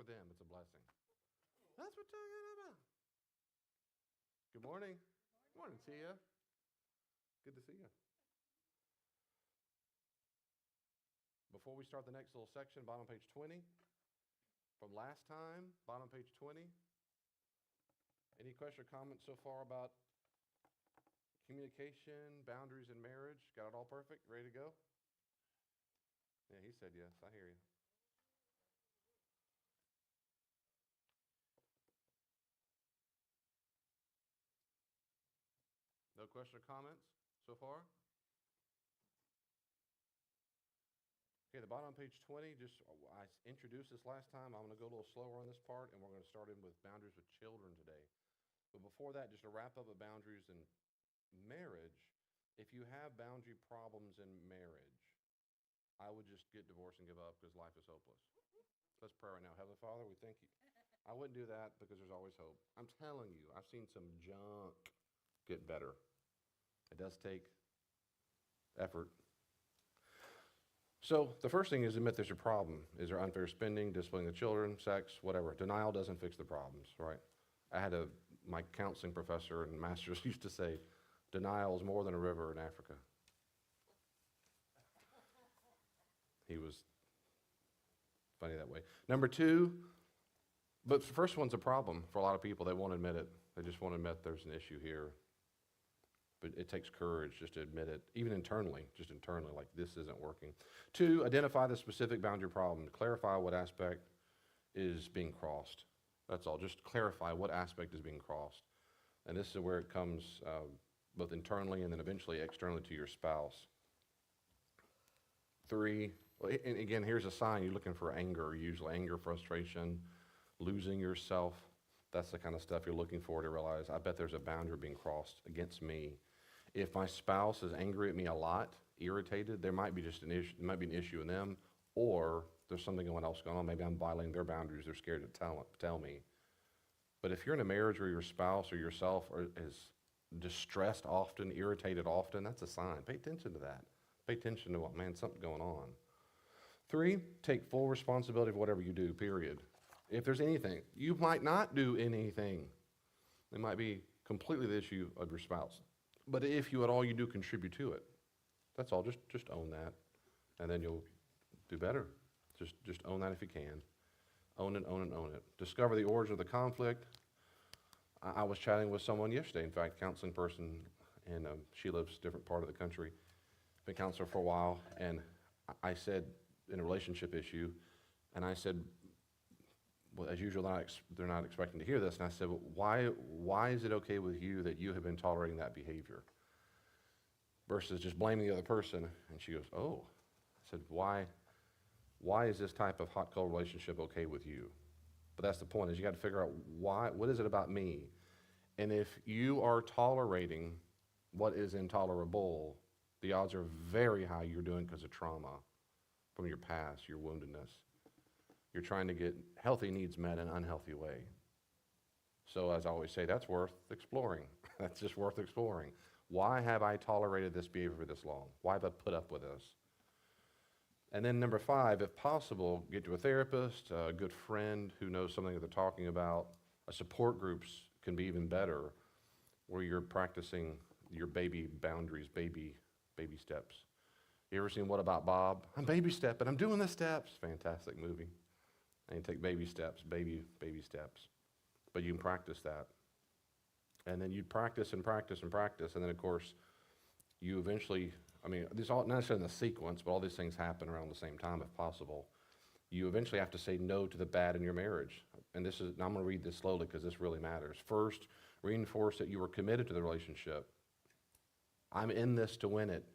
them, it's a blessing. That's what I'm talking about. Good morning. Good morning, Tia. Good to see you. Before we start the next little section, bottom page 20. From last time, bottom page 20. Any question or comments so far about communication, boundaries in marriage? Got it all perfect? Ready to go? Yeah, he said yes. I hear you. No question or comments so far? Okay, the bottom of page 20, I introduced this last time. I'm going to go a little slower on this part, and we're going to start in with boundaries with children today. But before that, just to wrap up with boundaries in marriage, if you have boundary problems in marriage, I would just get divorced and give up because life is hopeless. Let's pray right now. Heavenly Father, we thank you. I wouldn't do that because there's always hope. I'm telling you, I've seen some junk get better. It does take effort. So the first thing is admit there's a problem. Is there unfair spending, disciplining the children, sex, whatever? Denial doesn't fix the problems, right? My counseling professor and masters used to say, denial is more than a river in Africa. He was funny that way. Number two, but the first one's a problem for a lot of people. They won't admit it. They just won't admit there's an issue here. But it takes courage just to admit it, even internally, like this isn't working. Two, identify the specific boundary problem. Clarify what aspect is being crossed. That's all. Just clarify what aspect is being crossed. And this is where it comes both internally and then eventually externally to your spouse. Three, and again, here's a sign you're looking for anger, usually anger, frustration, losing yourself. That's the kind of stuff you're looking for to realize, I bet there's a boundary being crossed against me. If my spouse is angry at me a lot, irritated, there might be just an issue, there might be an issue in them, or there's something else going on. Maybe I'm violating their boundaries. They're scared to tell me. But if you're in a marriage where your spouse or yourself is distressed often, irritated often, that's a sign. Pay attention to that. Pay attention to something's going on. Three, take full responsibility for whatever you do, period. If there's anything, you might not do anything. It might be completely the issue of your spouse. But if you at all, you do contribute to it. That's all. Just own that, and then you'll do better. Just own that if you can. Own it, own it, own it. Discover the origin of the conflict. I was chatting with someone yesterday, in fact, counseling person, and she lives a different part of the country. Been a counselor for a while, and I said, in a relationship issue, and I said, well, as usual, they're not expecting to hear this, and I said, well, why is it okay with you that you have been tolerating that behavior versus just blaming the other person? And she goes, oh. I said, why is this type of hot, cold relationship okay with you? But that's the point, is you got to figure out what is it about me? And if you are tolerating what is intolerable, the odds are very high you're doing because of trauma from your past, your woundedness. You're trying to get healthy needs met in an unhealthy way. So as I always say, that's worth exploring. That's just worth exploring. Why have I tolerated this behavior for this long? Why have I put up with this? And then number five, if possible, get to a therapist, a good friend who knows something that they're talking about. A support groups can be even better, where you're practicing your baby boundaries, baby steps. You ever seen What About Bob? I'm baby stepping, I'm doing the steps. Fantastic movie. And you take baby steps, baby steps. But you can practice that. And then you practice and practice and practice. And then, of course, you eventually, these all, not necessarily in the sequence, but all these things happen around the same time if possible. You eventually have to say no to the bad in your marriage. And I'm going to read this slowly because this really matters. First, reinforce that you were committed to the relationship. I'm in this to win it.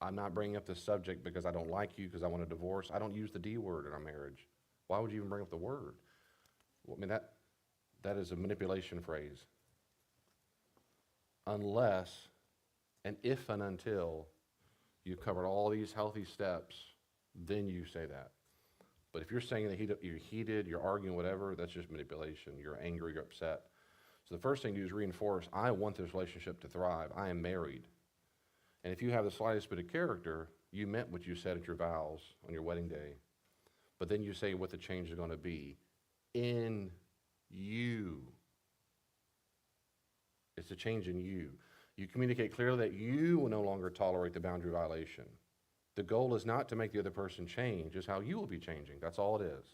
I'm not bringing up this subject because I don't like you, because I want a divorce. I don't use the D word in our marriage. Why would you even bring up the word? Well, that is a manipulation phrase. Unless, and if and until, you've covered all these healthy steps, then you say that. But if you're saying that you're heated, you're arguing, whatever, that's just manipulation. You're angry, you're upset. So the first thing to do is reinforce, I want this relationship to thrive. I am married. And if you have the slightest bit of character, you meant what you said at your vows on your wedding day. But then you say what the change is going to be. in you. It's a change in you. You communicate clearly that you will no longer tolerate the boundary violation. The goal is not to make the other person change, it's how you will be changing. That's all it is.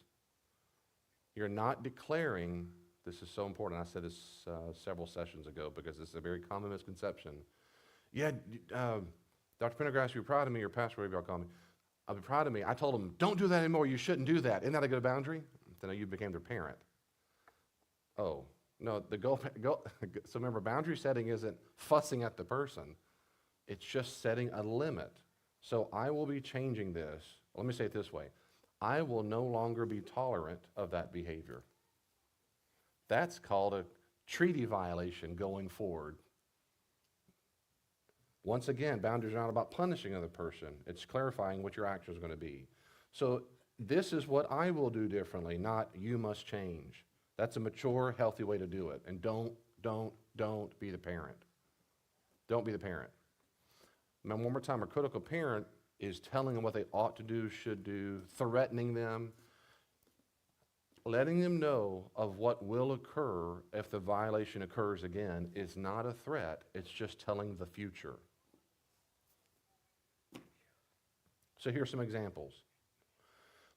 You're not declaring, this is so important. I said this several sessions ago because this is a very common misconception. Yeah, Dr. Pendergrass, you're proud of me, or Pastor, whatever y'all call me. I'll be proud of me. I told them, don't do that anymore. You shouldn't do that. Isn't that a good boundary? Then you became their parent. Oh, no, so remember, boundary setting isn't fussing at the person. It's just setting a limit. So I will be changing this. Let me say it this way. I will no longer be tolerant of that behavior. That's called a treaty violation going forward. Once again, boundaries are not about punishing another person. It's clarifying what your action is going to be. So this is what I will do differently, not you must change. That's a mature, healthy way to do it. And don't be the parent. Don't be the parent. Now, one more time, a critical parent is telling them what they ought to do, should do, threatening them, letting them know of what will occur if the violation occurs again is not a threat. It's just telling the future. So here's some examples.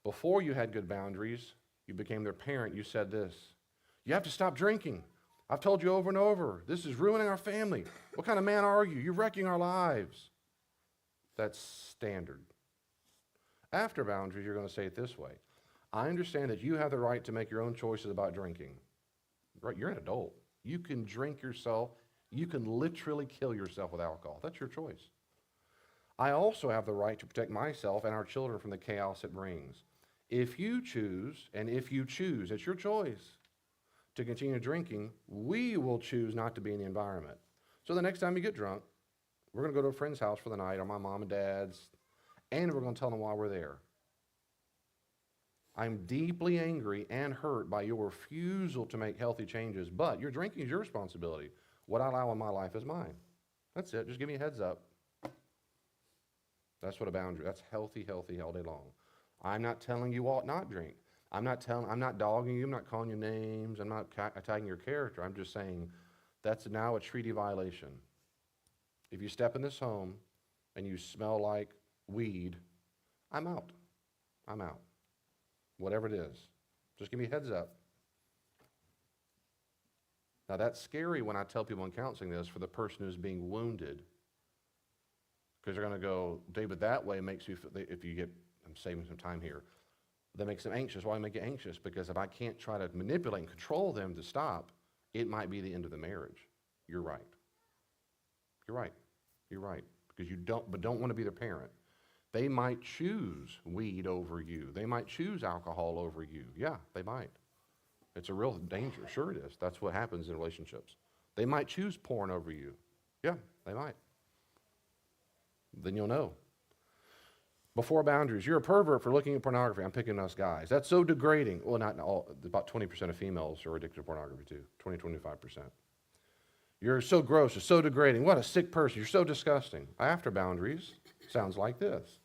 Before you had good boundaries, you became their parent, you said this: you have to stop drinking. I've told you over and over, this is ruining our family. What kind of man are you? You're wrecking our lives. That's standard. After boundaries, you're going to say it this way: I understand that you have the right to make your own choices about drinking. Right? You're an adult. You can drink yourself. You can literally kill yourself with alcohol. That's your choice. I also have the right to protect myself and our children from the chaos it brings. If you choose, it's your choice to continue drinking, we will choose not to be in the environment. So the next time you get drunk, we're going to go to a friend's house for the night, or my mom and dad's, and we're going to tell them why we're there. I'm deeply angry and hurt by your refusal to make healthy changes, but your drinking is your responsibility. What I allow in my life is mine. That's it. Just give me a heads up. That's what a boundary. That's healthy all day long. I'm not telling you ought not drink. I'm not dogging you. I'm not calling you names. I'm not attacking your character. I'm just saying that's now a treaty violation. If you step in this home and you smell like weed, I'm out. I'm out. Whatever it is. Just give me a heads up. Now that's scary when I tell people in counseling this for the person who's being wounded. Because they're going to go, David, that way makes you, if you get, I'm saving some time here, that makes them anxious. Why make you anxious? Because if I can't try to manipulate and control them to stop, it might be the end of the marriage. You're right. You're right. You're right. Because you don't want to be their parent. They might choose weed over you. They might choose alcohol over you. Yeah, they might. It's a real danger. Sure it is. That's what happens in relationships. They might choose porn over you. Yeah, they might. Then you'll know. Before boundaries, you're a pervert for looking at pornography. I'm picking us guys. That's so degrading. Well, not all. About 20% of females are addicted to pornography too. 25%. You're so gross. You're so degrading. What a sick person. You're so disgusting. After boundaries, sounds like this: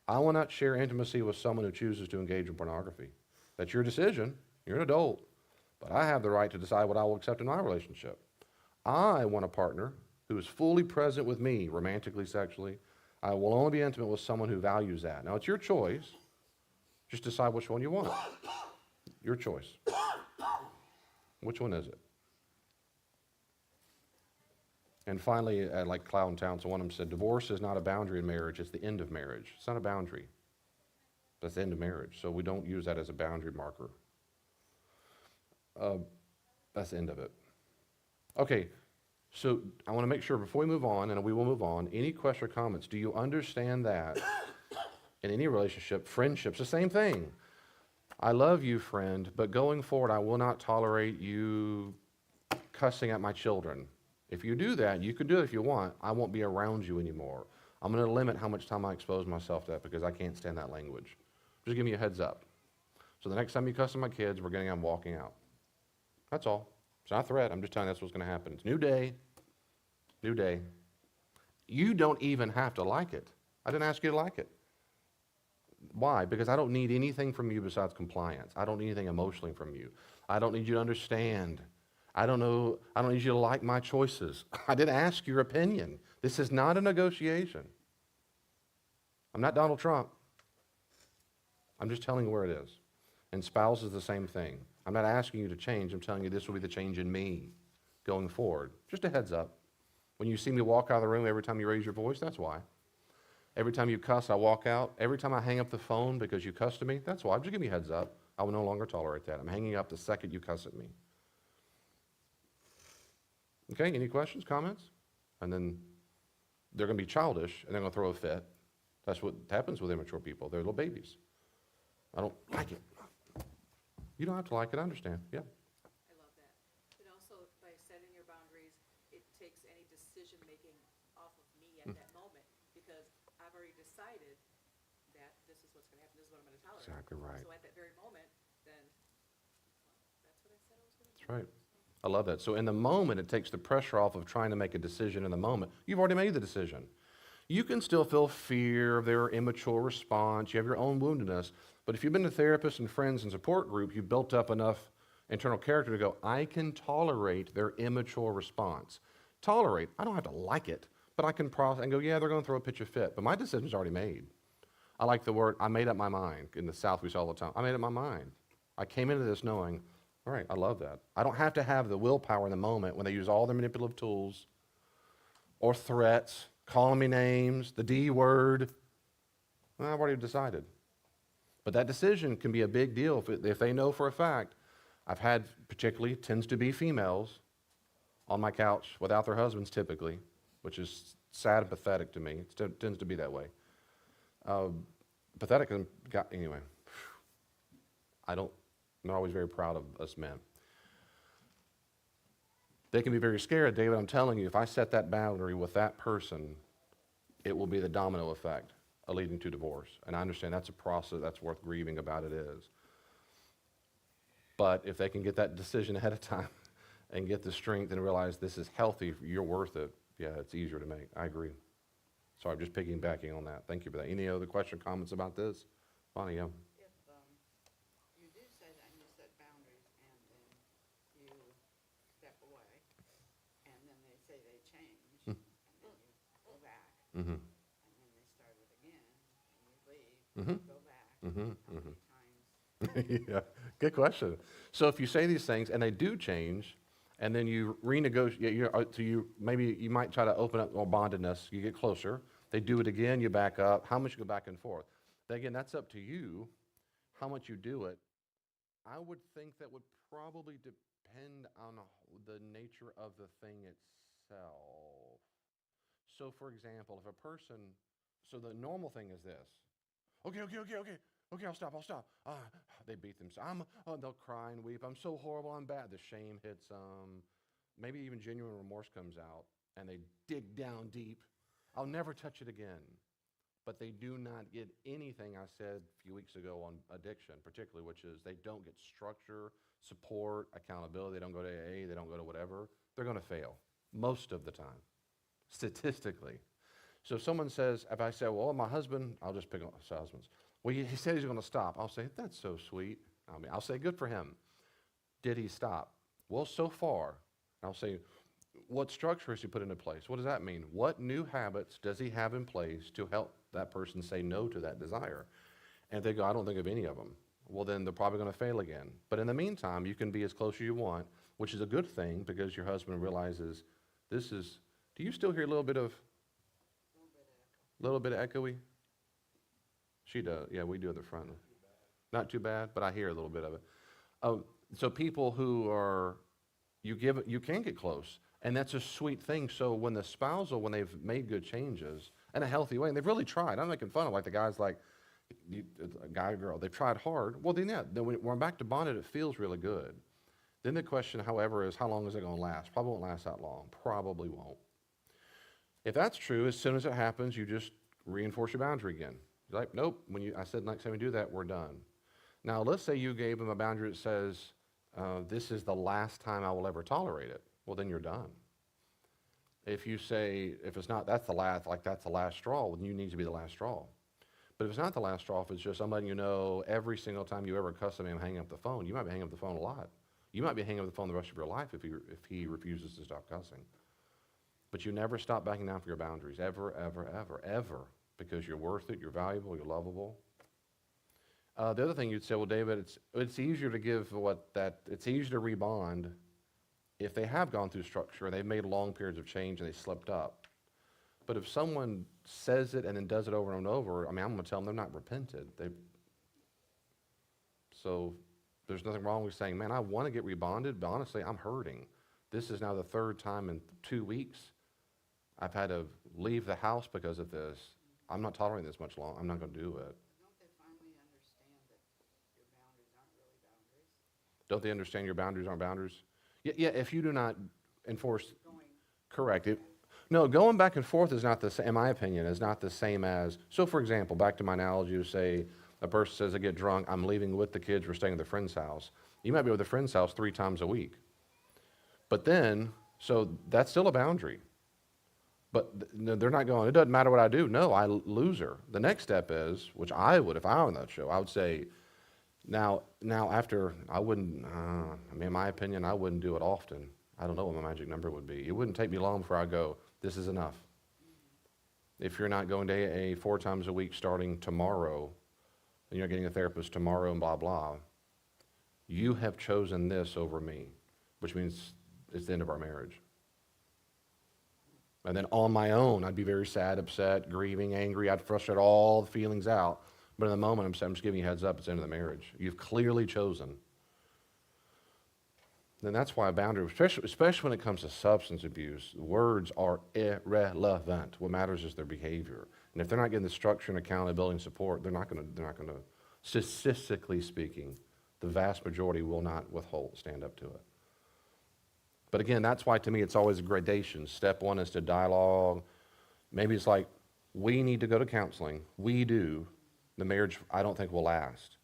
I will not share intimacy with someone who chooses to engage in pornography. That's your decision. You're an adult. But I have the right to decide what I will accept in my relationship. I want a partner who is fully present with me, romantically, sexually. I will only be intimate with someone who values that. Now, it's your choice. Just decide which one you want. Your choice. Which one is it? And finally, like Cloud and Townsend, one of them said, divorce is not a boundary in marriage, it's the end of marriage. It's not a boundary. That's the end of marriage. So we don't use that as a boundary marker. That's the end of it. Okay. So I want to make sure before we move on, and we will move on, any question or comments? Do you understand that in any relationship, friendships, the same thing? I love you, friend, but going forward, I will not tolerate you cussing at my children. If you do that, you can do it if you want. I won't be around you anymore. I'm going to limit how much time I expose myself to that because I can't stand that language. Just give me a heads up. So the next time you cuss at my kids, I'm walking out. That's all. It's not a threat. I'm just telling you that's what's going to happen. It's a new day. New day. You don't even have to like it. I didn't ask you to like it. Why? Because I don't need anything from you besides compliance. I don't need anything emotionally from you. I don't need you to understand. I don't need you to like my choices. I didn't ask your opinion. This is not a negotiation. I'm not Donald Trump. I'm just telling you where it is. And spouse is the same thing. I'm not asking you to change. I'm telling you this will be the change in me going forward. Just a heads up. When you see me walk out of the room every time you raise your voice, that's why. Every time you cuss, I walk out. Every time I hang up the phone because you cussed at me, that's why. Just give me a heads up. I will no longer tolerate that. I'm hanging up the second you cuss at me. Okay, any questions, comments? And then they're going to be childish, and they're going to throw a fit. That's what happens with immature people. They're little babies. I don't like it. You don't have to like it, I understand, yeah. I love that. And also, by setting your boundaries, it takes any decision-making off of me at that moment, because I've already decided that this is what's gonna happen, this is what I'm gonna tolerate. Exactly right. So at that very moment, then, well, that's what I said I was gonna do. That's right. I love that. So in the moment, it takes the pressure off of trying to make a decision in the moment. You've already made the decision. You can still feel fear of their immature response. You have your own woundedness. But if you've been to therapists and friends and support group, you've built up enough internal character to go, I can tolerate their immature response. Tolerate. I don't have to like it, but I can process and go, yeah, they're going to throw a pitch of fit. But my decision's already made. I like the word, I made up my mind. In the South, we say all the time, I made up my mind. I came into this knowing, all right, I love that. I don't have to have the willpower in the moment when they use all their manipulative tools or threats, calling me names, the D word. Well, I've already decided. But that decision can be a big deal if they know for a fact. I've had, particularly, tends to be females on my couch without their husbands typically, which is sad and pathetic to me. It tends to be that way. Pathetic, anyway. I'm not always very proud of us men. They can be very scared, David. I'm telling you, if I set that boundary with that person, it will be the domino effect leading to divorce. And I understand that's a process that's worth grieving about. It is. But if they can get that decision ahead of time and get the strength and realize this is healthy, you're worth it, yeah, it's easier to make. I agree. Sorry, I'm just piggybacking on that. Thank you for that. Any other questions, comments about this? Bonnie, yeah. If you do say that and you set boundaries and then you step away and then they say they change and then you go back Mm-hmm. and then they start it again and you leave Mhm. and go back, Mhm, how many times? Yeah, good question. So if you say these things and they do change, and then you renegotiate, so maybe you might try to open up more bondedness, you get closer, they do it again, you back up, how much you go back and forth? Again, that's up to you, how much you do it. I would think that would probably depend on the nature of the thing itself. So for example, if a person, so the normal thing is this, okay, I'll stop. They beat themselves. They'll cry and weep. I'm so horrible, I'm bad. The shame hits them. Maybe even genuine remorse comes out, and they dig down deep. I'll never touch it again. But they do not get anything I said a few weeks ago on addiction, particularly, which is they don't get structure, support, accountability. They don't go to AA, they don't go to whatever. They're going to fail most of the time, statistically. So if someone says, if I say, well, my husband, I'll just pick on husbands. Well, he said he's going to stop. I'll say, that's so sweet. I'll say, good for him. Did he stop? Well, so far. I'll say, what structure has he put into place? What does that mean? What new habits does he have in place to help that person say no to that desire? And if they go, I don't think of any of them. Well, then they're probably going to fail again. But in the meantime, you can be as close as you want, which is a good thing because your husband realizes this is, do you still hear a little bit of echoey? She does. Yeah, we do at the front. Not too bad, but I hear a little bit of it. So people who are, you can get close, and that's a sweet thing. So when the spousal, when they've made good changes in a healthy way, and they've really tried, I'm making fun of like the guys like, a guy or girl, they've tried hard. Well, then yeah, then when we're back to bonded, it feels really good. Then the question, however, is how long is it going to last? Probably won't last that long. Probably won't. If that's true, as soon as it happens, you just reinforce your boundary again. You're like, nope, I said next time we do that, we're done. Now, let's say you gave them a boundary that says, this is the last time I will ever tolerate it. Well, then you're done. If you say, if it's not, that's the last straw, well, then you need to be the last straw. But if it's not the last straw, if it's just I'm letting you know every single time you ever cuss at me, I'm hanging up the phone, you might be hanging up the phone a lot. You might be hanging up the phone the rest of your life if he refuses to stop cussing. But you never stop backing down for your boundaries, ever, ever, ever, ever, because you're worth it, you're valuable, you're lovable. The other thing you'd say, well, David, it's easier to give it's easier to rebond if they have gone through structure and they've made long periods of change and they slipped up. But if someone says it and then does it over and over, I mean, I'm going to tell them they're not repented. So there's nothing wrong with saying, man, I want to get rebonded, but honestly, I'm hurting. This is now the third time in 2 weeks I've had to leave the house because of this. I'm not tolerating this much longer. I'm not going to do it. Don't they finally understand that your boundaries aren't really boundaries? Don't they understand your boundaries aren't boundaries? Yeah, if you do not enforce, Going, correct. No, going back and forth is not the same, in my opinion, is not the same as, so for example, back to my analogy of say, a person says, I get drunk, I'm leaving with the kids, we're staying at their friend's house. You might be with a friend's house 3 times a week. But then, so that's still a boundary. But they're not going, it doesn't matter what I do. No, I lose her. The next step is, which I would, if I were on that show, I would say, now after, I wouldn't, I mean, in my opinion, I wouldn't do it often. I don't know what my magic number would be. It wouldn't take me long before I go, this is enough. If you're not going to AA 4 times a week starting tomorrow, and you're getting a therapist tomorrow and blah, blah, you have chosen this over me, which means it's the end of our marriage. And then on my own, I'd be very sad, upset, grieving, angry. I'd frustrate all the feelings out. But in the moment, I'm just giving you a heads up, it's the end of the marriage. You've clearly chosen. Then that's why a boundary, especially when it comes to substance abuse, words are irrelevant. What matters is their behavior. And if they're not getting the structure and accountability and support, they're not going to, statistically speaking, the vast majority will not stand up to it. But again, that's why to me it's always a gradation. Step 1 is to dialogue. Maybe it's like, we need to go to counseling. We do. The marriage, I don't think, will last.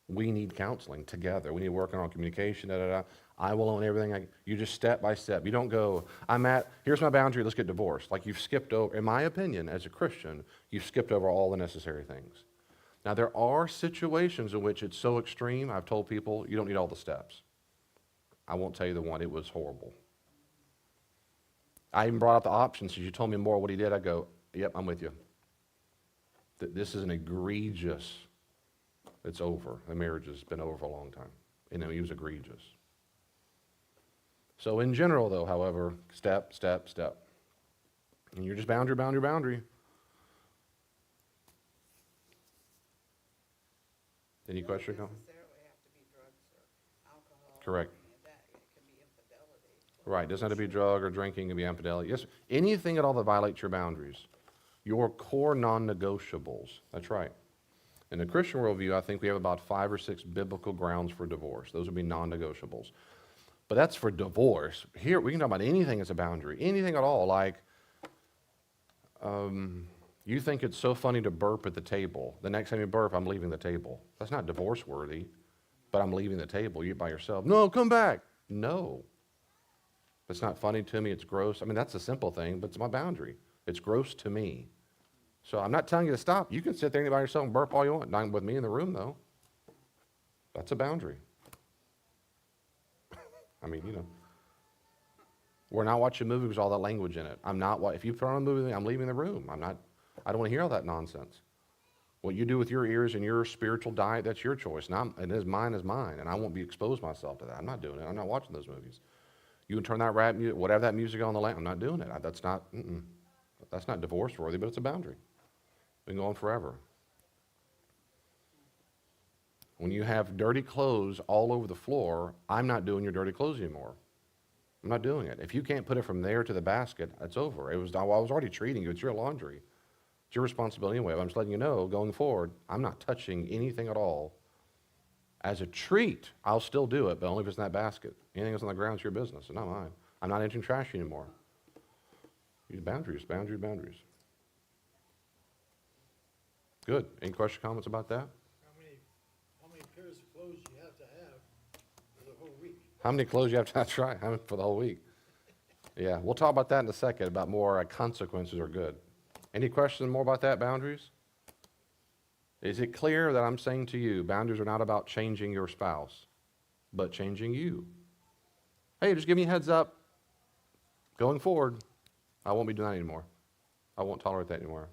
We need counseling together. We need to work on our communication, I will own everything. You just step by step. You don't go, here's my boundary, let's get divorced. Like you've skipped over, in my opinion, as a Christian, you've skipped over all the necessary things. Now, there are situations in which it's so extreme, I've told people, you don't need all the steps. I won't tell you the one, it was horrible. I even brought up the options. As you told me more what he did, I go, yep, I'm with you. This is an egregious, it's over. The marriage has been over for a long time. And he was egregious. So in general, though, however, step. And you're just boundary. Any question? Doesn't necessarily have to be drugs or alcohol. Correct. Or any of that. It can be infidelity. Right, doesn't have to be drug or drinking, it can be infidelity. Yes, anything at all that violates your boundaries. Your core non-negotiables. That's right. In the Christian worldview, I think we have about 5 or 6 biblical grounds for divorce. Those would be non-negotiables. But that's for divorce. Here, we can talk about anything as a boundary, anything at all. Like, you think it's so funny to burp at the table. The next time you burp, I'm leaving the table. That's not divorce worthy, but I'm leaving the table. You're by yourself. No, come back. No. It's not funny to me. It's gross. I mean, that's a simple thing, but it's my boundary. It's gross to me. So I'm not telling you to stop. You can sit there by yourself and burp all you want. Not with me in the room, though. That's a boundary. I mean, we're not watching movies with all that language in it. If you put on a movie, I'm leaving the room. I don't want to hear all that nonsense. What you do with your ears and your spiritual diet, that's your choice. And mine is mine, and I won't be exposed myself to that. I'm not doing it. I'm not watching those movies. You can turn that rap music, whatever that music on the lamp, I'm not doing it. That's not divorce worthy, but it's a boundary. We can go on forever. When you have dirty clothes all over the floor, I'm not doing your dirty clothes anymore. I'm not doing it. If you can't put it from there to the basket, it's over. I was already treating you. It's your laundry. It's your responsibility anyway. But I'm just letting you know, going forward, I'm not touching anything at all. As a treat, I'll still do it, but only if it's in that basket. Anything else on the ground is your business. It's not mine. I'm not entering trash anymore. Boundaries. Good. Any questions, comments about that? How many pairs of clothes you have to have for the whole week? How many clothes you have to that's right, for the whole week? Yeah, we'll talk about that in a second, about more consequences are good. Any questions more about that, boundaries? Is it clear that I'm saying to you, boundaries are not about changing your spouse, but changing you? Hey, just give me a heads up. Going forward, I won't be doing that anymore. I won't tolerate that anymore.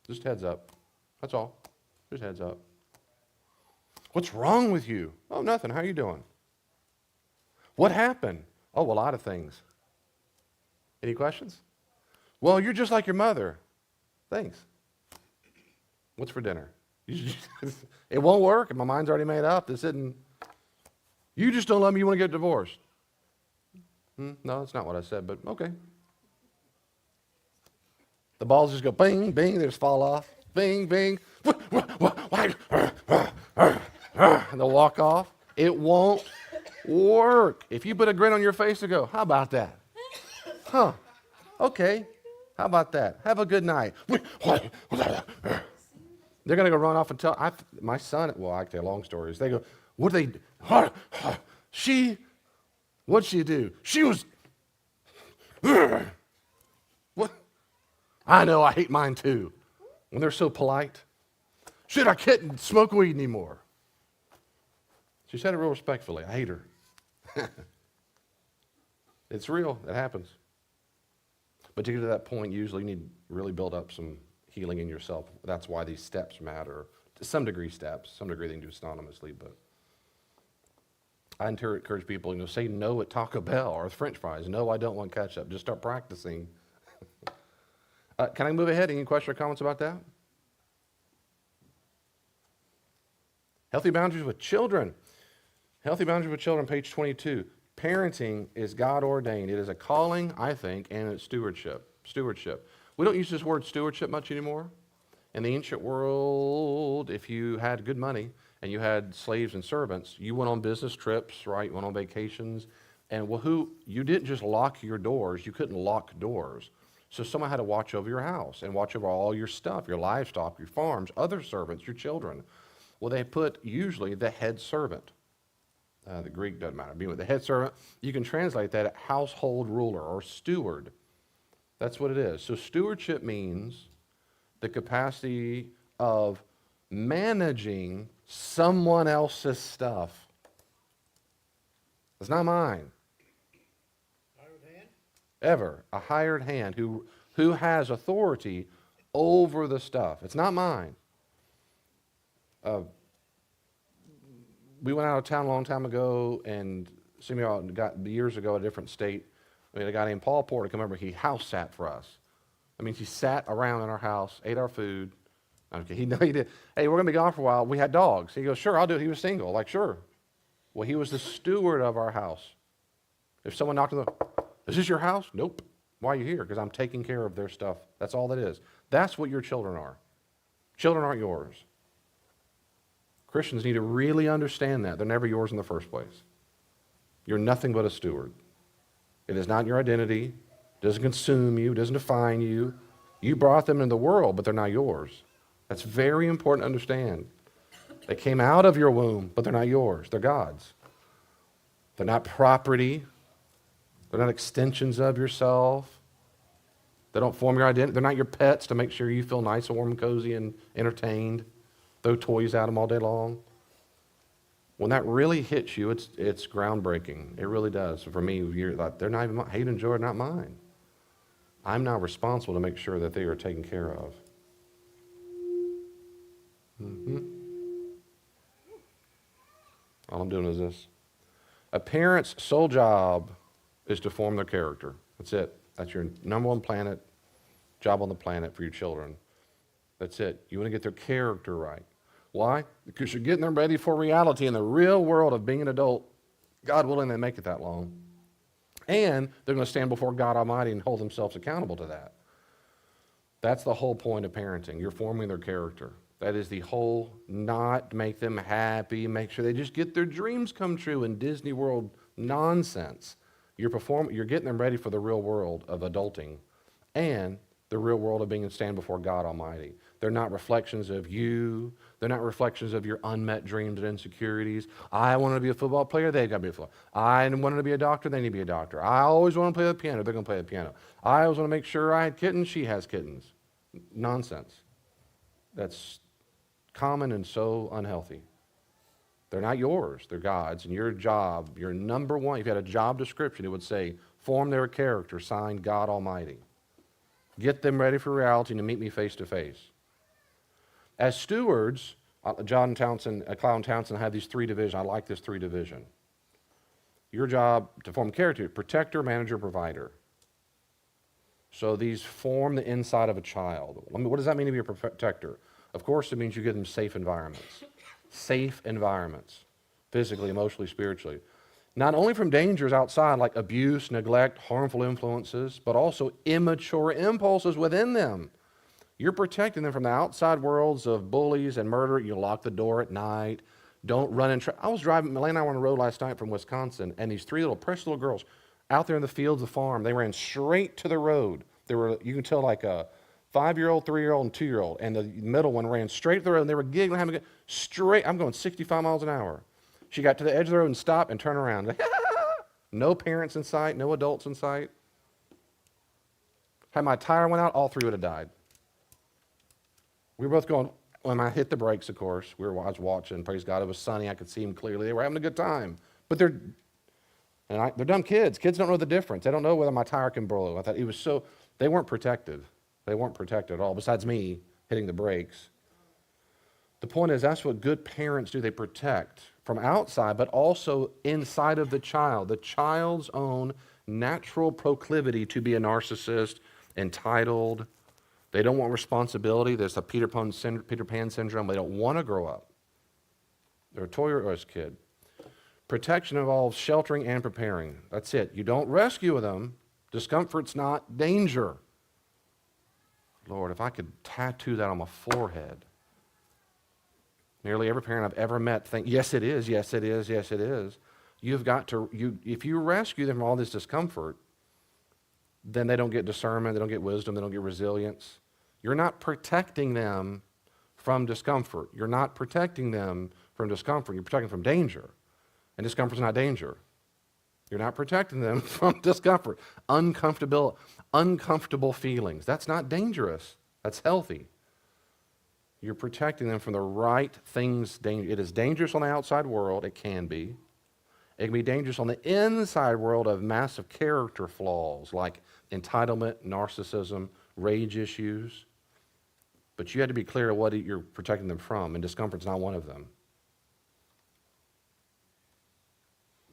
Just heads up. That's all. Just heads up. What's wrong with you? Oh, nothing. How are you doing? What happened? Oh, a lot of things. Any questions? Well, you're just like your mother. Thanks. What's for dinner? It won't work. My mind's already made up. This isn't. You just don't love me. You want to get divorced. No, that's not what I said, but okay. The balls just go bing, bing. They just fall off. Bing, bing. And they'll walk off. It won't work. If you put a grin on your face and go, how about that? Huh. Okay. How about that? Have a good night. They're going to go run off and tell my son, well, I can tell long stories. They go, what do they, what'd she do? She was, what? I know, I hate mine too. When they're so polite. Shit, I can't smoke weed anymore. She said it real respectfully. I hate her. It's real. It happens. But to get to that point, usually you need to really build up some healing in yourself. That's why these steps matter. To some degree steps. Some degree they can do synonymously, but I encourage people, say no at Taco Bell or French fries. No, I don't want ketchup. Just start practicing. Can I move ahead? Any questions or comments about that? Healthy boundaries with children. Healthy boundaries with children, page 22. Parenting is God ordained. It is a calling, I think, and it's stewardship. Stewardship. We don't use this word stewardship much anymore. In the ancient world, if you had good money and you had slaves and servants, you went on business trips, right? You went on vacations. And you didn't just lock your doors. You couldn't lock doors. So someone had to watch over your house and watch over all your stuff, your livestock, your farms, other servants, your children. Well, they put usually the head servant. The Greek doesn't matter. Being with the head servant, you can translate that at household ruler or steward. That's what it is. So stewardship means the capacity of managing someone else's stuff. It's not mine. Hired hand? Ever. A hired hand who has authority over the stuff. It's not mine. We went out of town a long time ago, and some of y'all got years ago, a different state. We had a guy named Paul Porter come over. He house sat for us. He sat around in our house, ate our food. Okay, he did. Hey, we're going to be gone for a while. We had dogs. He goes, sure, I'll do it. He was single. Like, sure. Well, he was the steward of our house. If someone knocked on the door, is this your house? Nope. Why are you here? Because I'm taking care of their stuff. That's all that is. That's what your children are. Children aren't yours. Christians need to really understand that. They're never yours in the first place. You're nothing but a steward. It is not your identity. It doesn't consume you. It doesn't define you. You brought them into the world, but they're not yours. That's very important to understand. They came out of your womb, but they're not yours. They're God's. They're not property. They're not extensions of yourself. They don't form your identity. They're not your pets to make sure you feel nice and warm and cozy and entertained. Throw toys at them all day long. When that really hits you, it's groundbreaking. It really does. For me, you're like, they're not even mine. Hayden and Joy are not mine. I'm now responsible to make sure that they are taken care of. All I'm doing is this. A parent's sole job is to form their character. That's it. That's your number one job on the planet for your children. That's it. You want to get their character right. Why? Because you're getting them ready for reality in the real world of being an adult. God willing, they make it that long. And they're going to stand before God Almighty and hold themselves accountable to that. That's the whole point of parenting. You're forming their character. That is the whole, not make them happy, make sure they just get their dreams come true in Disney World nonsense. You're getting them ready for the real world of adulting and the real world of being and stand before God Almighty. They're not reflections of you. They're not reflections of your unmet dreams and insecurities. I wanted to be a football player, they've got to be a football. I wanted to be a doctor, they need to be a doctor. I always want to play the piano, they're going to play the piano. I always want to make sure I had kittens, she has kittens. Nonsense. That's common and so unhealthy. They're not yours, they're God's. And your job, your number one, if you had a job description, it would say, form their character, signed God Almighty. Get them ready for reality and to meet me face to face. As stewards, Cloud Townsend had these 3 divisions. I like this 3 division. Your job to form character, protector, manager, provider. So these form the inside of a child. What does that mean to be a protector? Of course, it means you give them safe environments. Safe environments, physically, emotionally, spiritually. Not only from dangers outside like abuse, neglect, harmful influences, but also immature impulses within them. You're protecting them from the outside worlds of bullies and murder. You lock the door at night. Don't run in. I was driving, Elaine and I were on the road last night from Wisconsin, and these 3 precious little girls out there in the fields of the farm, they ran straight to the road. They were, you can tell, like a 5-year-old, 3-year-old, and 2-year-old, and the middle one ran straight to the road, and they were giggling, having a straight. I'm going 65 miles an hour. She got to the edge of the road and stopped and turned around. No parents in sight, no adults in sight. Had my tire went out, all 3 would have died. We were both going, when I hit the brakes, of course, I was watching, praise God, it was sunny, I could see them clearly. They were having a good time. But they're dumb kids. Kids don't know the difference. They don't know whether my tire can blow. I thought it was so, they weren't protected. They weren't protected at all, besides me hitting the brakes. The point is, that's what good parents do. They protect from outside, but also inside of the child. The child's own natural proclivity to be a narcissist, entitled. They don't want responsibility. There's a Peter Pan syndrome. They don't want to grow up. They're a Toys R Us kid. Protection involves sheltering and preparing. That's it. You don't rescue them. Discomfort's not danger. Lord, if I could tattoo that on my forehead. Nearly every parent I've ever met think, yes, it is, yes, it is, yes, it is. You've got to, if you rescue them from all this discomfort, then they don't get discernment, they don't get wisdom, they don't get resilience. You're not protecting them from discomfort. You're not protecting them from discomfort. You're protecting them from danger. And discomfort's not danger. You're not protecting them from discomfort. Uncomfortable feelings. That's not dangerous. That's healthy. You're protecting them from the right things. It is dangerous on the outside world. It can be. It can be dangerous on the inside world of massive character flaws like entitlement, narcissism, rage issues. But you have to be clear what you're protecting them from, and discomfort's not one of them.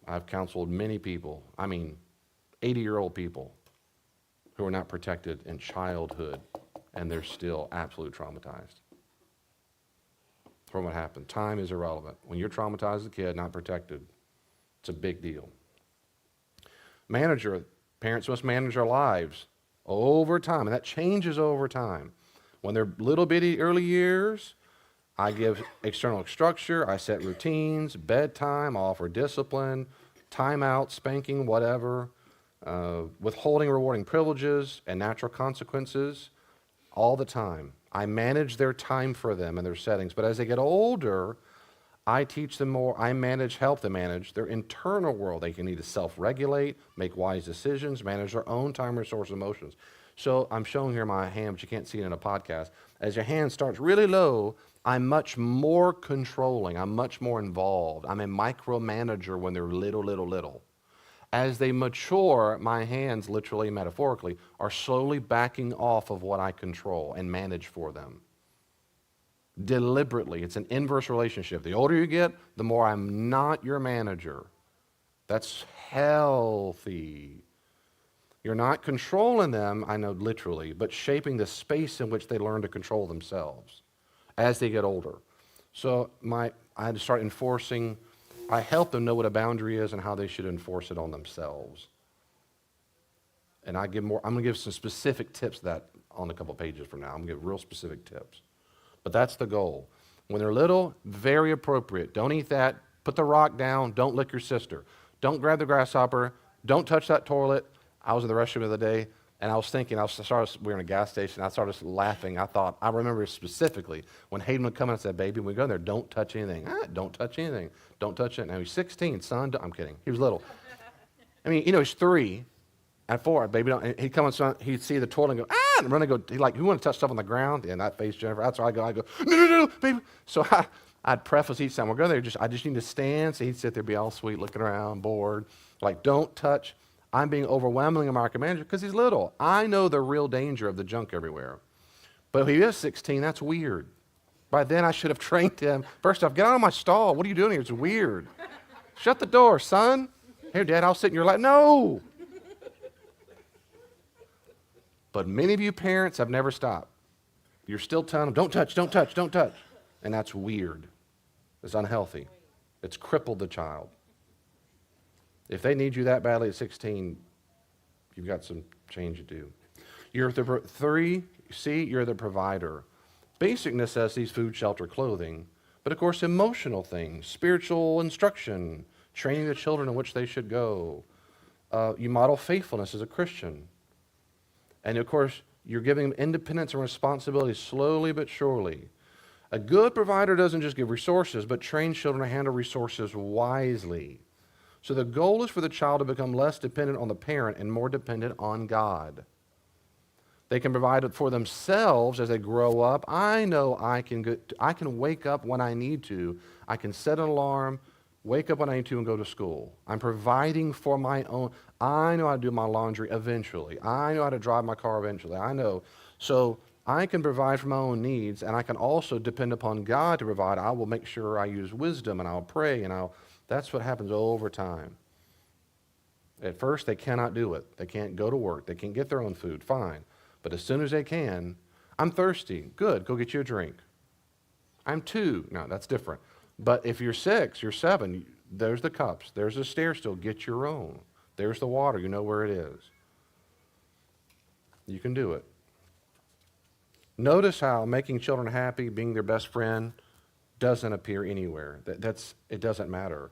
I've counseled many people, 80-year-old people, who are not protected in childhood, and they're still absolutely traumatized from what happened. Time is irrelevant. When you're traumatized as a kid, not protected, it's a big deal. Parents must manage their lives over time, and that changes over time. When they're little bitty early years, I give external structure, I set routines, bedtime, I offer discipline, timeout, spanking, whatever, withholding rewarding privileges and natural consequences all the time. I manage their time for them and their settings. But as they get older, I teach them more. Help them manage their internal world. They can need to self-regulate, make wise decisions, manage their own time, resource, emotions. So I'm showing here my hand, but you can't see it in a podcast. As your hand starts really low, I'm much more controlling. I'm much more involved. I'm a micromanager when they're little. As they mature, my hands, literally and metaphorically, are slowly backing off of what I control and manage for them. Deliberately. It's an inverse relationship. The older you get, the more I'm not your manager. That's healthy. You're not controlling them, I know literally, but shaping the space in which they learn to control themselves as they get older. So I had to start enforcing. I help them know what a boundary is and how they should enforce it on themselves. And I'm going to give some specific tips of that on a couple pages from now. I'm going to give real specific tips. But that's the goal. When they're little, very appropriate. Don't eat that. Put the rock down. Don't lick your sister. Don't grab the grasshopper. Don't touch that toilet. I was in the restroom the other day, and I was thinking, we were in a gas station. I started laughing. I remember specifically when Hayden would come in and said, baby, when we go in there, don't touch anything. Don't touch anything. Don't touch it. Now he's 16, son. I'm kidding. He was little. He's 3 and 4. Baby, don't. He'd come in, he'd see the toilet and go, I'm running to go, he like, who want to touch stuff on the ground? And that face, Jennifer, that's where I go, no, baby. So I'd preface each time we're going there, I just need to stand. So he'd sit there, be all sweet, looking around, bored. Like, don't touch. I'm being overwhelmingly micromanager because he's little. I know the real danger of the junk everywhere. But if he is 16, that's weird. By then, I should have trained him. First off, get out of my stall. What are you doing here? It's weird. Shut the door, son. Here, Dad, I'll sit in your lap. No. But many of you parents have never stopped. You're still telling them, don't touch, don't touch, don't touch. And that's weird. It's unhealthy. It's crippled the child. If they need you that badly at 16, you've got some change to do. You're the 3C, you're the provider. Basic necessities, food, shelter, clothing. But of course, emotional things, spiritual instruction, training the children in which they should go. You model faithfulness as a Christian. And of course, you're giving them independence and responsibility slowly but surely. A good provider doesn't just give resources, but trains children to handle resources wisely. So the goal is for the child to become less dependent on the parent and more dependent on God. They can provide it for themselves as they grow up. I know I can wake up when I need to. I can set an alarm, wake up when I need to, and go to school. I'm providing for my own. I know how to do my laundry eventually. I know how to drive my car eventually. I know. So I can provide for my own needs, and I can also depend upon God to provide. I will make sure I use wisdom, and I'll pray, and that's what happens over time. At first, they cannot do it. They can't go to work. They can't get their own food. Fine. But as soon as they can, I'm thirsty. Good, go get you a drink. I'm 2. No, that's different. But if you're 6, you're 7, there's the cups. There's the stair stool. Get your own. There's the water. You know where it is. You can do it. Notice how making children happy, being their best friend, doesn't appear anywhere. It doesn't matter.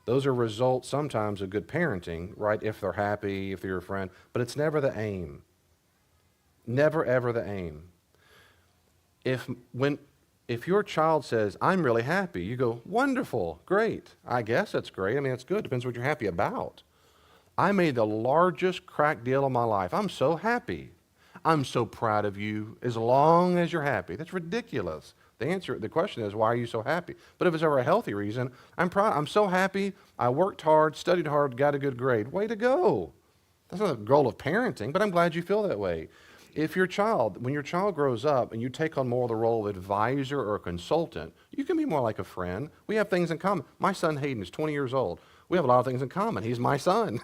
Those are results sometimes of good parenting, right? If they're happy, if they're your friend. But it's never the aim. Never, ever the aim. If your child says, I'm really happy, you go, wonderful, great. I guess that's great. I mean, it's good. Depends what you're happy about. I made the largest crack deal of my life. I'm so happy. I'm so proud of you as long as you're happy. That's ridiculous. The question is, why are you so happy? But if it's ever a healthy reason, I'm proud. I'm so happy. I worked hard, studied hard, got a good grade. Way to go. That's not the goal of parenting, but I'm glad you feel that way. When your child grows up and you take on more of the role of advisor or consultant, you can be more like a friend. We have things in common. My son Hayden is 20 years old. We have a lot of things in common. He's my son.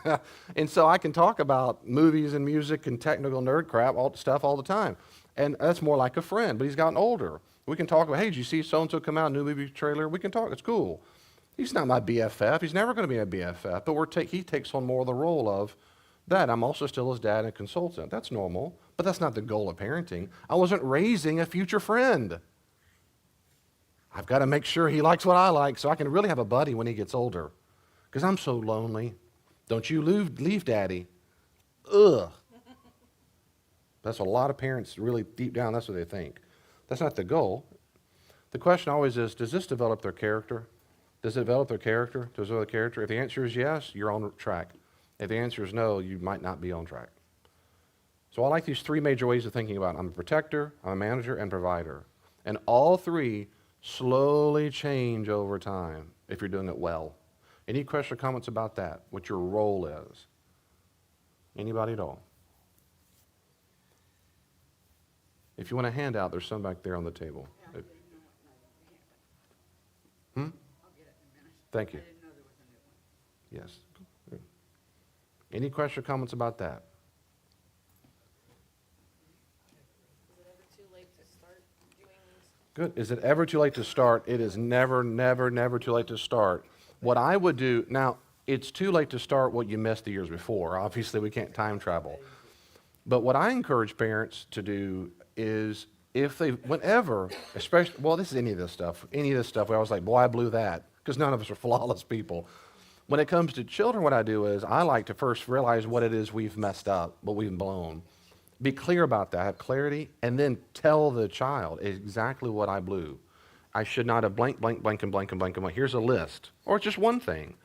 And so I can talk about movies and music and technical nerd crap, all the time. And that's more like a friend, but he's gotten older. We can talk about, hey, did you see so-and-so come out, new movie trailer? We can talk. It's cool. He's not my BFF. He's never going to be my BFF. But he takes on more of the role of that. I'm also still his dad and consultant. That's normal. But that's not the goal of parenting. I wasn't raising a future friend. I've got to make sure he likes what I like so I can really have a buddy when he gets older. Because I'm so lonely. Don't you leave Daddy. Ugh. That's a lot of parents really deep down, that's what they think. That's not the goal. The question always is, does this develop their character? Does it develop their character? Does it develop their character? If the answer is yes, you're on track. If the answer is no, you might not be on track. So I like these 3 major ways of thinking about it. I'm a protector, I'm a manager, and provider. And all 3 slowly change over time if you're doing it well. Any questions or comments about that? What your role is? Anybody at all? If you want a handout, there's some back there on the table. Yeah, no, Hmm? I'll get it in a minute. Thank you. I didn't know there was a new one. Yes. Good. Any questions or comments about that? Good. Is it ever too late to start? It is never, never, never too late to start. What I would do, now, it's too late to start what you missed the years before. Obviously, we can't time travel. But what I encourage parents to do is whenever, especially, well, this is any of this stuff, where I was like, boy, I blew that, because none of us are flawless people. When it comes to children, what I do is I like to first realize what it is we've messed up, what we've blown. Be clear about that, have clarity, and then tell the child exactly what I blew. I should not have blank, blank, blank, and blank, and blank, and blank. Here's a list. Or it's just one thing.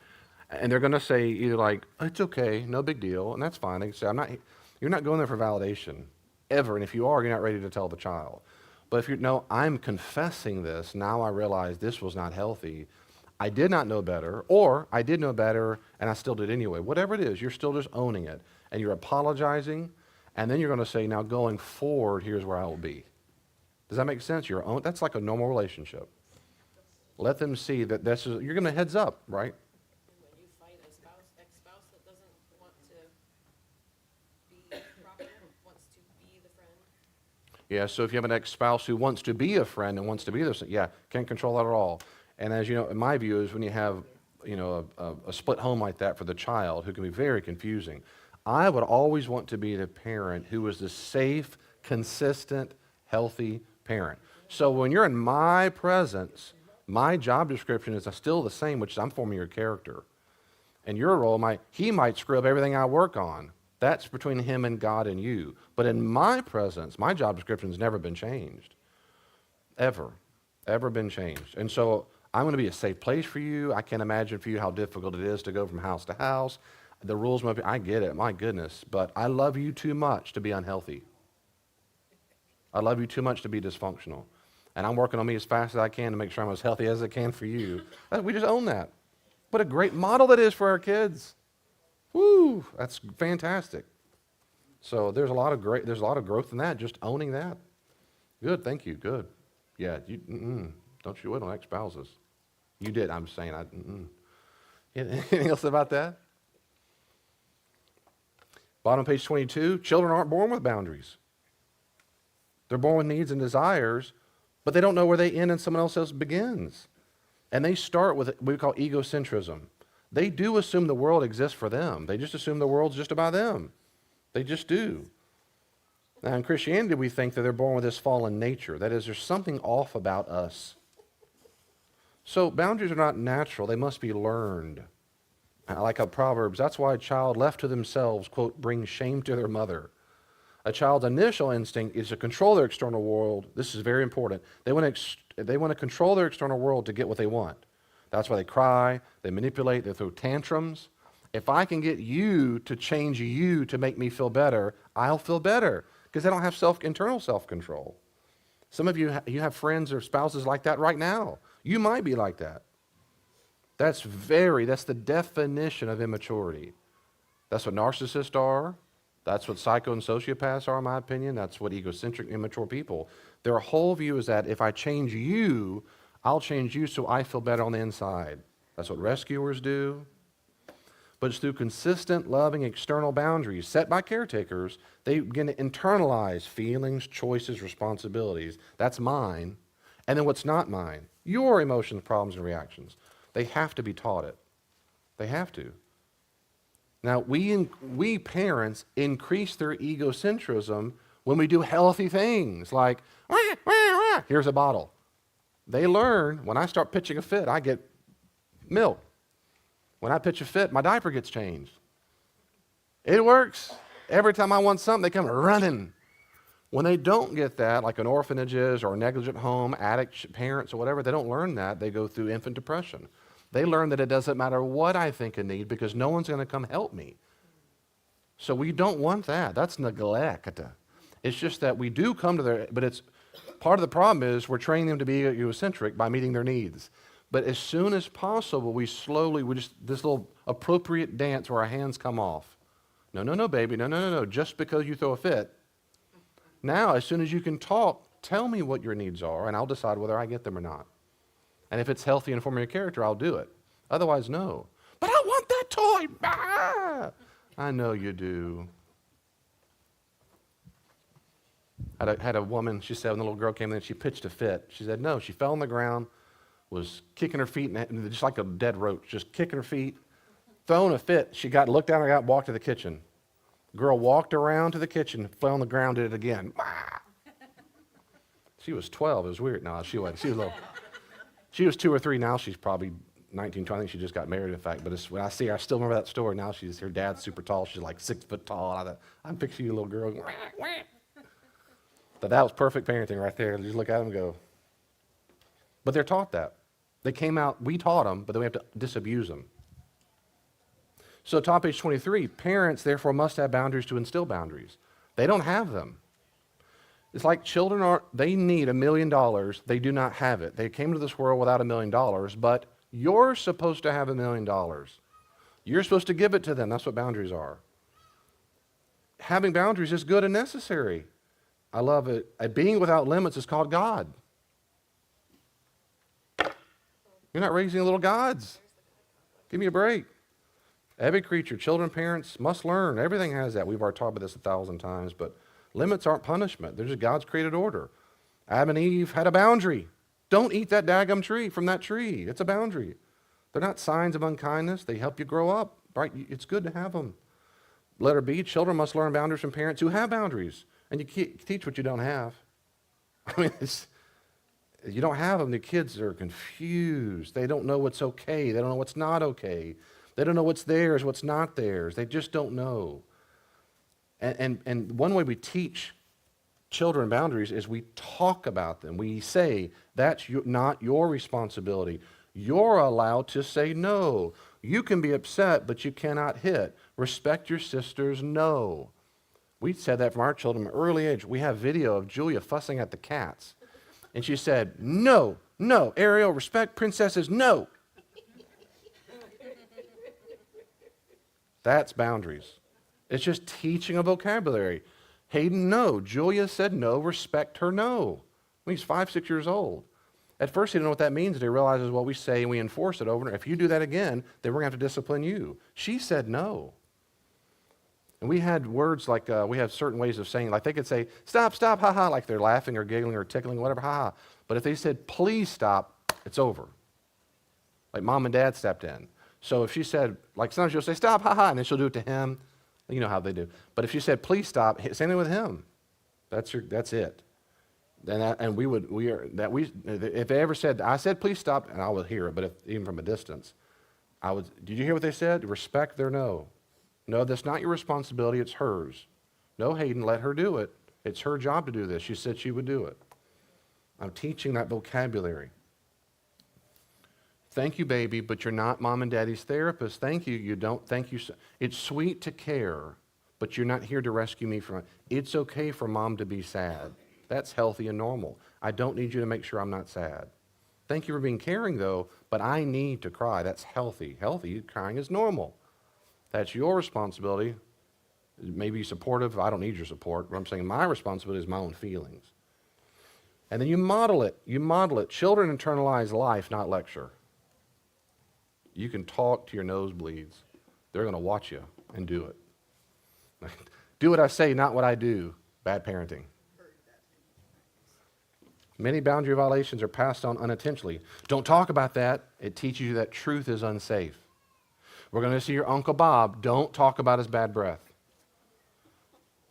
And they're going to say either like, it's okay, no big deal, and that's fine. They can say, you're not going there for validation. ever. And if you are, you're not ready to tell the child. But if you know, I'm confessing this, now I realize this was not healthy. I did not know better, or I did know better and I still did anyway. Whatever it is, you're still just owning it. And you're apologizing, and then you're going to say, now going forward, here's where I will be. Does that make sense? That's like a normal relationship. Let them see that you're going to heads up, right? And when you fight a ex-spouse that doesn't want to be proper, wants to be the friend. Yeah, so if you have an ex-spouse who wants to be a friend and wants to be this, yeah, can't control that at all. And as you know, in my view is when you have, a split home like that for the child, who can be very confusing, I would always want to be the parent who was the safe, consistent, healthy parent. So when you're in my presence, my job description is still the same, which is I'm forming your character. And your role, he might screw up everything I work on. That's between him and God and you. But in my presence, my job description has never been changed. Ever been changed. And so I'm going to be a safe place for you. I can't imagine for you how difficult it is to go from house to house. The rules might be, I get it, my goodness. But I love you too much to be unhealthy. I love you too much to be dysfunctional. And I'm working on me as fast as I can to make sure I'm as healthy as I can for you. We just own that. What a great model that is for our kids. Woo, that's fantastic. So there's a lot of growth in that, just owning that. Good, thank you, good. Yeah, don't you wait on ex-spouses. You did, I'm saying, Anything else about that? Bottom of page 22, children aren't born with boundaries. They're born with needs and desires, but they don't know where they end and someone else begins. And they start with what we call egocentrism. They do assume the world exists for them. They just assume the world's just about them. They just do. Now, in Christianity, we think that they're born with this fallen nature. That is, there's something off about us. So boundaries are not natural. They must be learned. I like how Proverbs, that's why a child left to themselves, quote, brings shame to their mother. A child's initial instinct is to control their external world. This is very important. They want to control their external world to get what they want. That's why they cry, they manipulate, they throw tantrums. If I can get you to change you to make me feel better, I'll feel better because they don't have internal self-control. Some of you, you have friends or spouses like that right now. You might be like that. That's the definition of immaturity. That's what narcissists are. That's what psycho and sociopaths are, in my opinion. That's what egocentric, immature people. Their whole view is that if I change you, I'll change you so I feel better on the inside. That's what rescuers do. But it's through consistent, loving external boundaries set by caretakers, they begin to internalize feelings, choices, responsibilities. That's mine. And then what's not mine? Your emotions, problems, and reactions. They have to be taught it. They have to. Now, we parents increase their egocentrism when we do healthy things like, wah, wah, wah. Here's a bottle. They learn, when I start pitching a fit, I get milk. When I pitch a fit, my diaper gets changed. It works. Every time I want something, they come running. When they don't get that, like in orphanages or a negligent home, addict parents or whatever, they don't learn that. They go through infant depression. They learn that it doesn't matter what I think I need because no one's going to come help me. So we don't want that. That's neglect. It's just that we do come to their, but it's part of the problem is we're training them to be egocentric by meeting their needs. But as soon as possible, this little appropriate dance where our hands come off. No, baby, no. Just because you throw a fit. Now, as soon as you can talk, tell me what your needs are, and I'll decide whether I get them or not. And if it's healthy and forming your character, I'll do it. Otherwise, no. But I want that toy. Ah! I know you do. Had a woman, she said, when the little girl came in, she pitched a fit. She said, no, she fell on the ground, was kicking her feet, and just like a dead roach, just kicking her feet, throwing a fit. She looked down and walked to the kitchen. Girl walked around to the kitchen, fell on the ground, did it again. She was 12. It was weird. No, she wasn't. She was little. She was 2 or 3. Now she's probably 19, 20. I think she just got married, in fact. But when I see her, I still remember that story. Now her dad's super tall. She's like 6 foot tall. I'm picturing you, little girl. But that was perfect parenting right there. Just look at them and go. But they're taught that. They came out, we taught them, but then we have to disabuse them. So top page 23, parents therefore must have boundaries to instill boundaries. They don't have them. It's like they need $1 million. They do not have it. They came to this world without $1 million, but you're supposed to have $1 million. You're supposed to give it to them. That's what boundaries are. Having boundaries is good and necessary. I love it. A being without limits is called God. You're not raising little gods. Give me a break. Every creature, children, parents must learn. Everything has that. We've already talked about this 1,000 times, but limits aren't punishment. They're just God's created order. Adam and Eve had a boundary. Don't eat that daggum tree from that tree. It's a boundary. They're not signs of unkindness. They help you grow up, right? It's good to have them. Letter B, children must learn boundaries from parents who have boundaries. And you can't teach what you don't have. I mean, you don't have them. The kids are confused. They don't know what's okay. They don't know what's not okay. They don't know what's theirs, what's not theirs. They just don't know. And one way we teach children boundaries is we talk about them. We say, that's not your responsibility. You're allowed to say no. You can be upset, but you cannot hit. Respect your sister's no. We said that from our children at an early age. We have video of Julia fussing at the cats. And she said, no, no, Ariel, respect princesses, no. That's boundaries. It's just teaching a vocabulary. Hayden, no. Julia said no, respect her no. When he's 5, 6 years old. At first he didn't know what that means, and he realizes what we say and we enforce it over and over. If you do that again, then we're going to have to discipline you. She said no. And we had words like, we have certain ways of saying, like they could say, stop, stop, ha-ha, like they're laughing or giggling or tickling, whatever, ha-ha. But if they said, please stop, it's over. Like mom and dad stepped in. So if she said, like sometimes she'll say, stop, ha-ha, and then she'll do it to him. You know how they do. But if she said, please stop, same thing with him. That's it. If they ever said, I said, please stop, and I would hear it, but even from a distance, did you hear what they said? Respect their no. No, that's not your responsibility, it's hers. No, Hayden, let her do it. It's her job to do this. She said she would do it. I'm teaching that vocabulary. Thank you, baby, but you're not mom and daddy's therapist. Thank you. You don't. Thank you. It's sweet to care, but you're not here to rescue me from it. It's okay for mom to be sad. That's healthy and normal. I don't need you to make sure I'm not sad. Thank you for being caring, though, but I need to cry. That's healthy. Healthy crying is normal. That's your responsibility. Maybe supportive. I don't need your support. What I'm saying, my responsibility is my own feelings. And then you model it. You model it. Children internalize life, not lecture. You can talk to your nosebleeds. They're going to watch you and do it. Do what I say, not what I do. Bad parenting. Many boundary violations are passed on unintentionally. Don't talk about that. It teaches you that truth is unsafe. We're going to see your Uncle Bob. Don't talk about his bad breath.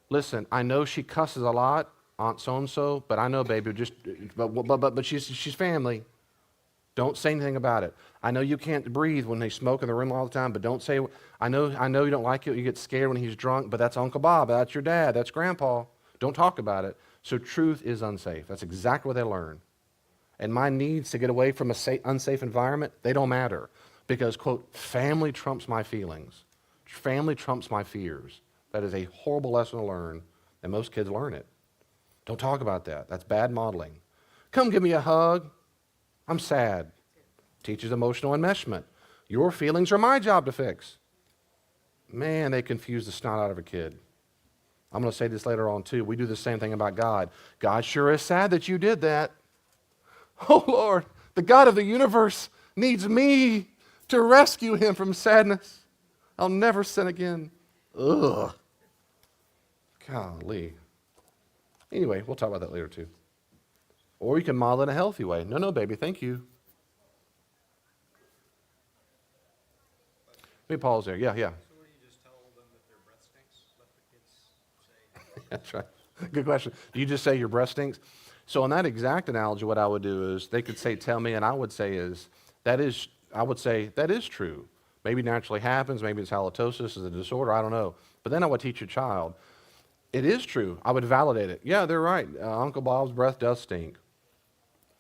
Listen, I know she cusses a lot, Aunt so-and-so, but I know, baby, but she's family. Don't say anything about it. I know you can't breathe when they smoke in the room all the time, but don't say, I know you don't like it, you get scared when he's drunk, but that's Uncle Bob, that's your dad, that's Grandpa. Don't talk about it. So truth is unsafe. That's exactly what they learn. And my needs to get away from an unsafe environment, they don't matter. Because, quote, family trumps my feelings. Family trumps my fears. That is a horrible lesson to learn, and most kids learn it. Don't talk about that. That's bad modeling. Come give me a hug. I'm sad. Teaches emotional enmeshment. Your feelings are my job to fix. Man, they confuse the snot out of a kid. I'm going to say this later on too. We do the same thing about God. God sure is sad that you did that. Oh Lord, the God of the universe needs me to rescue him from sadness. I'll never sin again. Ugh. Golly. Anyway, we'll talk about that later too. Or you can model it in a healthy way. No, baby, thank you. Let me pause there. Yeah. So what do you just tell them that their breath stinks? Let the kids say. That's right. Good question. Do you just say your breath stinks? So in that exact analogy, what I would do is they could say, tell me, and I would say I would say, that is true. Maybe naturally happens, maybe it's halitosis, is a disorder, I don't know. But then I would teach your child, it is true. I would validate it. Yeah, they're right. Uncle Bob's breath does stink.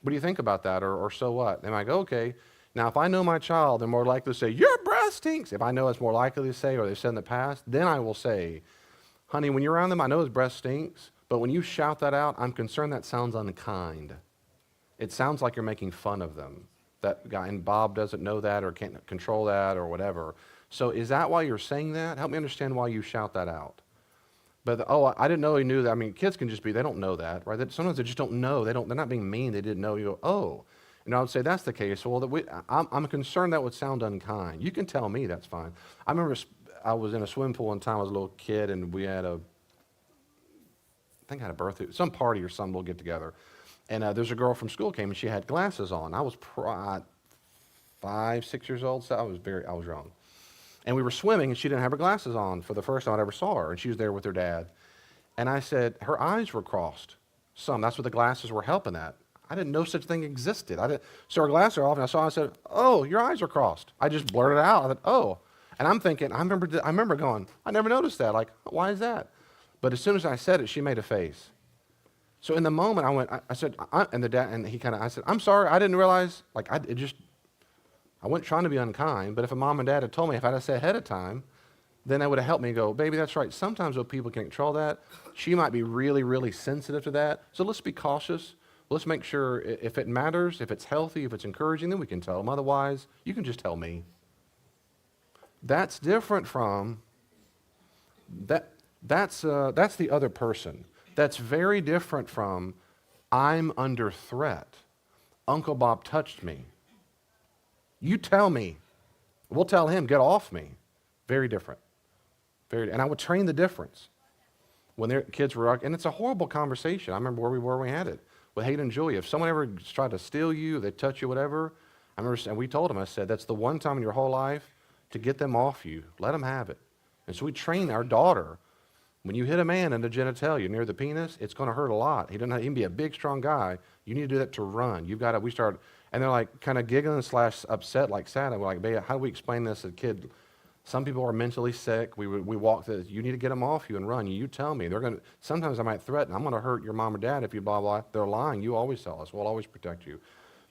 What do you think about that? Or so what? They might go, okay. Now, if I know my child, they're more likely to say, your breath stinks. If I know it's more likely to say, or they've said in the past, then I will say, honey, when you're around them, I know his breath stinks, But when you shout that out, I'm concerned that sounds unkind. It sounds like you're making fun of them. That guy, and Bob doesn't know that or can't control that or whatever. So is that why you're saying that? Help me understand why you shout that out. But, I didn't know he knew that. I mean, kids can just be, they don't know that, right? Sometimes they just don't know. They're not being mean. They didn't know. You go, oh. And I would say that's the case. Well, I'm concerned that would sound unkind. You can tell me, that's fine. I remember I was in a swimming pool one time. I was a little kid, and we had I think I had a birthday, some party or something, we'll get together. And there's a girl from school came, and she had glasses on. I was 5, 6 years old, so I was young. And we were swimming, and she didn't have her glasses on for the first time I ever saw her, and she was there with her dad. And I said, her eyes were crossed. That's what the glasses were helping at. I didn't know such thing existed. So her glasses are off, and I said, oh, your eyes are crossed. I just blurted it out. I said, oh. And I'm thinking, I remember going, I never noticed that. Like, why is that? But as soon as I said it, she made a face. So in the moment, I said, and the dad, and I said, I'm sorry, I didn't realize, like, I wasn't trying to be unkind, but if a mom and dad had told me, if I'd have said ahead of time, then that would have helped me go, baby, that's right. Sometimes when people can control that, she might be really, really sensitive to that. So let's be cautious. Let's make sure if it matters, if it's healthy, if it's encouraging, then we can tell them. Otherwise, you can just tell me. That's different from that. That's the other person. That's very different from I'm under threat. Uncle Bob touched me. You tell me. We'll tell him, get off me. Very different. And I would train the difference. When their kids were, and it's a horrible conversation. I remember where we were when we had it with Hayden and Julia. If someone ever tried to steal you, they touch you, whatever, I remember, and we told them, I said, that's the one time in your whole life to get them off you. Let them have it. And so we train our daughter. When you hit a man in the genitalia near the penis, it's going to hurt a lot. He can be a big, strong guy. You need to do that to run. And they're like kind of giggling / upset, like sad. And we're like, babe, how do we explain this to a kid? Some people are mentally sick. We walk this. You need to get them off you and run. You tell me. Sometimes I might threaten. I'm going to hurt your mom or dad if you blah, blah. They're lying. You always tell us. We'll always protect you.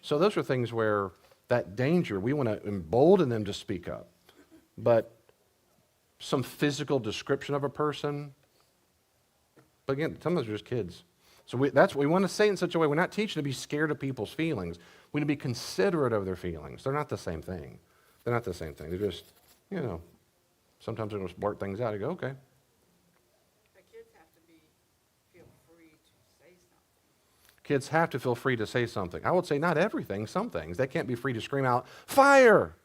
So those are things where that danger, we want to embolden them to speak up. But some physical description of a person, but again, sometimes they're just kids. So that's what we want to say in such a way. We're not teaching to be scared of people's feelings. We need to be considerate of their feelings. They're not the same thing. They're not the same thing. They're just, sometimes they're going to blurt things out. You go, okay. The kids have to feel free to say something. Kids have to feel free to say something. I would say not everything, some things. They can't be free to scream out, fire!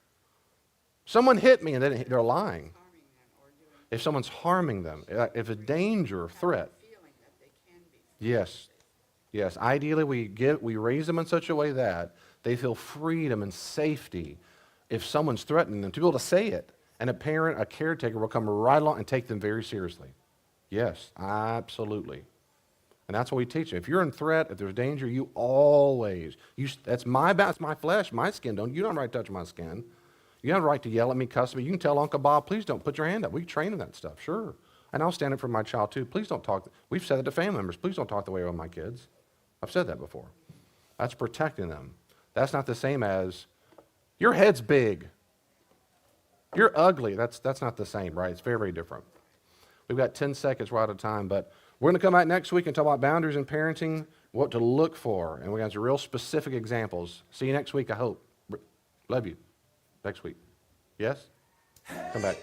Someone hit me, and then they're lying. Harming them or doing. If someone's harming them, if a danger, threat. Feeling that they can be. Yes. Yes. Ideally, we raise them in such a way that they feel freedom and safety if someone's threatening them to be able to say it. And a parent, a caretaker will come right along and take them very seriously. Yes, absolutely. And that's what we teach them. If you're in threat, if there's danger, you always, that's my flesh, my skin. You don't have a right to touch my skin. You have a right to yell at me, cuss me. You can tell Uncle Bob, please don't put your hand up. We train him that stuff, sure. And I'll stand up for my child too. Please don't talk. We've said it to family members. Please don't talk the way of my kids. I've said that before. That's protecting them. That's not the same as, your head's big. You're ugly. That's not the same, right? It's very, very different. We've got 10 seconds. We're out of time, but we're going to come back next week and talk about boundaries in parenting, what to look for, and we got some real specific examples. See you next week, I hope. Love you. Next week. Yes? Come back.